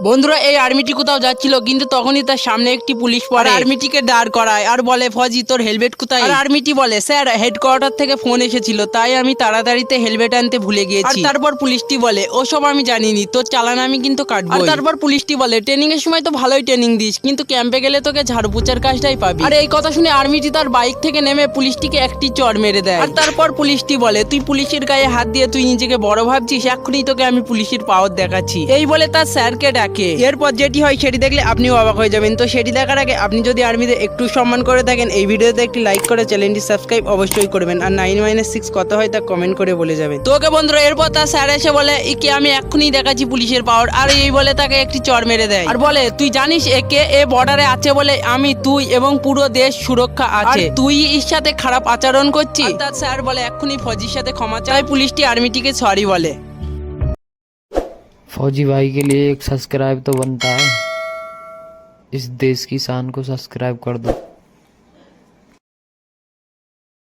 বন্ধুরা এই আর্মিটি কোথাও যাচ্ছিল, কিন্তু তখনই তার সামনে একটি পুলিশ পড়ে আর্মিটিকে দাঁড় করায় আর বলে, ফজি তোর হেলমেট কোথায়? আর আর্মিটি বলে, স্যার হেডকোয়ার্টার থেকে ফোন এসেছিল, তাই আমি তাড়াতাড়িতে হেলমেট আনতে ভুলে গিয়েছি। আর তারপর পুলিশটি বলে, ওসব আমি জানিনি, তোর চালান আমি কিন্তু কাটবো। আর তারপর পুলিশটি বলে, ট্রেনিং এর সময় তো ভালোই ট্রেনিং দিস, কিন্তু ক্যাম্পে গেলে তোকে ঝাড়পুচার কাজটাই পাবি। আর এই কথা শুনে আর্মিটি তার বাইক থেকে নেমে পুলিশটিকে একটি চড় মেরে দেয়। আর তারপর পুলিশটি বলে, তুই পুলিশের গায়ে হাত দিয়ে তুই নিজেকে বড় ভাবছিস, এক্ষুনি তোকে আমি পুলিশের পাওয়ার দেখাচ্ছি। এই বলে তার স্যারকে ডাকে। এরপর যেটি হয় সেটি দেখলে আপনিও অবাক হয়ে যাবেন। তো সেটি দেখার আগে আপনি যদি আর্মিতে একটু সম্মান করে থাকেন, এই ভিডিওতে একটি লাইক করে চ্যানেলটি সাবস্ক্রাইব অবশ্যই করবেন। আর 9 - 6 কত হয় তা কমেন্ট করে বলে যাবেন। তো ওকে বন্ধুরা, এরপর তার স্যার এসে বলে, একে আমি এক্ষুনি দেখাচ্ছি পুলিশের পাওয়ার। আর এই বলে তাকে একটি চড় মেরে দেয় আর বলে, তুই জানিস একে এ বর্ডারে আছে বলে আমি, তুই এবং পুরো দেশ সুরক্ষা আছে, তুই এর সাথে খারাপ আচরণ করছিস। তার স্যার বলে, এক্ষুনি ফজির সাথে ক্ষমা চাই। পুলিশটি আর্মিটিকে সরি বলে। फौजी भाई के लिए एक सब्सक्राइब तो बनता है। इस देश की शान को सब्सक्राइब कर दो।